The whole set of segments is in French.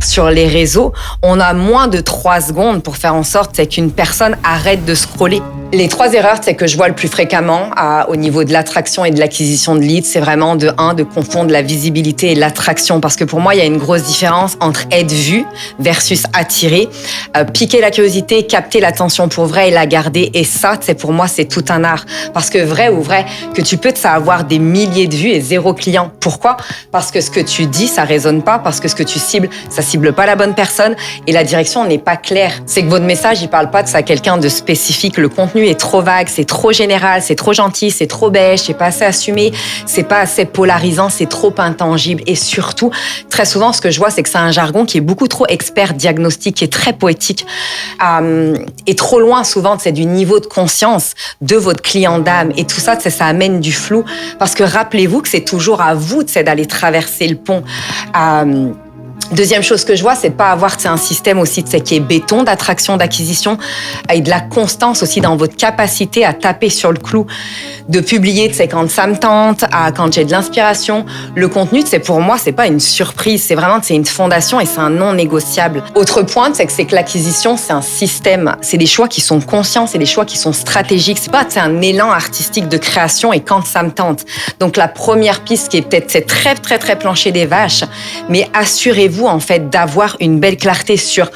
Sur les réseaux, on a moins de 3 secondes pour faire en sorte qu'une personne arrête de scroller. Les 3 erreurs que je vois le plus fréquemment au niveau de l'attraction et de l'acquisition de leads, c'est vraiment de confondre la visibilité et l'attraction. Parce que pour moi, il y a une grosse différence entre être vu versus attirer, piquer la curiosité, capter l'attention pour vrai et la garder. Et ça, pour moi, c'est tout un art. Parce que vrai ou vrai, que tu peux avoir des milliers de vues et 0 client. Pourquoi? Parce que ce que tu dis, ça résonne pas. Parce que ce que tu cibles, ça cible pas la bonne personne et la direction n'est pas claire. C'est que votre message, il parle pas de ça à quelqu'un de spécifique. Le contenu est trop vague, c'est trop général, c'est trop gentil, c'est trop beige, c'est pas assez assumé, c'est pas assez polarisant, c'est trop intangible. Et surtout, très souvent, ce que je vois, c'est que c'est un jargon qui est beaucoup trop expert diagnostic, qui est très poétique, et trop loin souvent du niveau de conscience de votre client d'âme. Et tout ça, ça amène du flou. Parce que rappelez-vous que c'est toujours à vous d'aller traverser le pont. Deuxième chose que je vois, c'est de pas avoir un système aussi qui est béton d'acquisition, et de la constance aussi dans votre capacité à taper sur le clou, de publier quand ça me tente, quand j'ai de l'inspiration. Le contenu, pour moi, c'est pas une surprise, c'est vraiment une fondation et c'est un non négociable. Autre point, c'est que l'acquisition, c'est un système, c'est des choix qui sont conscients, c'est des choix qui sont stratégiques, c'est pas un élan artistique de création et quand ça me tente. Donc la première piste qui est peut-être très plancher des vaches, mais assurez-vous en fait d'avoir une belle clarté sur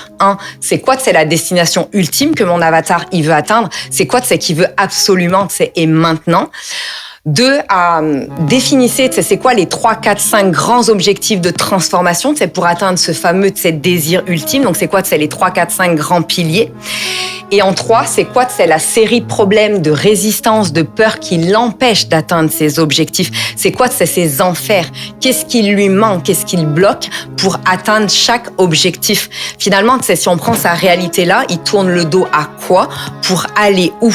c'est quoi la destination ultime que mon avatar il veut atteindre, c'est quoi qu'il veut absolument et maintenant. 2, définissez c'est quoi les 3, 4, 5 grands objectifs de transformation pour atteindre ce fameux désir ultime. Donc c'est quoi les 3, 4, 5 grands piliers. Et en 3, c'est quoi la série de problèmes, de résistance, de peur qui l'empêche d'atteindre ses objectifs. C'est quoi ces enfers. Qu'est-ce qui lui manque, qu'est-ce qui le bloque pour atteindre chaque objectif. Finalement, si on prend sa réalité-là, il tourne le dos à quoi pour aller où.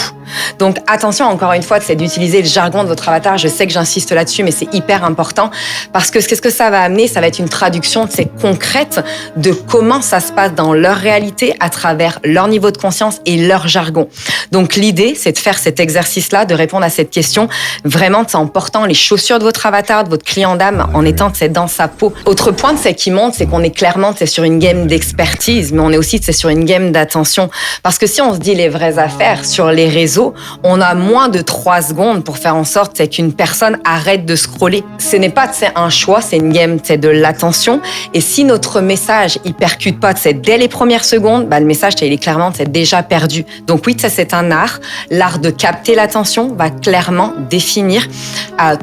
Donc attention, encore une fois, c'est d'utiliser le jargon de votre avatar. Je sais que j'insiste là-dessus, mais c'est hyper important parce que qu'est-ce que ça va amener? Ça va être une traduction concrète de comment ça se passe dans leur réalité à travers leur niveau de conscience et leur jargon. Donc l'idée, c'est de faire cet exercice-là, de répondre à cette question vraiment en portant les chaussures de votre avatar, de votre client d'âme, en étant dans sa peau. Autre point qui monte, c'est qu'on est clairement sur une game d'expertise, mais on est aussi sur une game d'attention. Parce que si on se dit les vraies affaires sur les réseaux, on a moins de 3 secondes pour faire en sorte qu'une personne arrête de scroller. Ce n'est pas un choix, c'est une game de l'attention. Et si notre message il percute pas dès les premières secondes, le message il est clairement déjà perdu. Donc oui, c'est un art. L'art de capter l'attention va clairement définir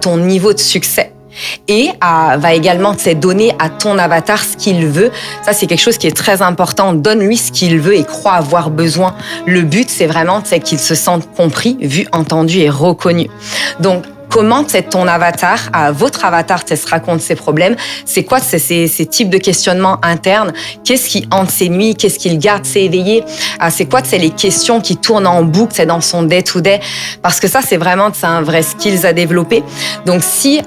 ton niveau de succès. Et va également donner à ton avatar ce qu'il veut. Ça, c'est quelque chose qui est très important. Donne-lui ce qu'il veut et crois avoir besoin. Le but, c'est vraiment qu'il se sente compris, vu, entendu et reconnu. Donc, comment ton avatar, votre avatar, se raconte ses problèmes? C'est quoi ces types de questionnements internes? Qu'est-ce qui hante ses nuits? Qu'est-ce qui le garde éveillé? C'est quoi les questions qui tournent en boucle dans son day-to-day? Parce que ça, c'est vraiment un vrai skills à développer. Donc, si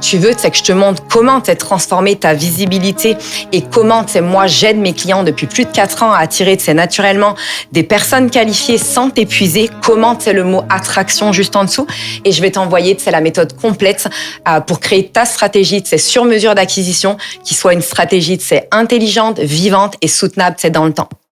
tu veux que je te montre comment transformer ta visibilité et comment moi, j'aide mes clients depuis plus de 4 ans à attirer naturellement des personnes qualifiées sans t'épuiser, comment le mot attraction juste en dessous, et je vais t'envoyer la méthode complète pour créer ta stratégie sur mesure d'acquisition qui soit une stratégie intelligente, vivante et soutenable dans le temps.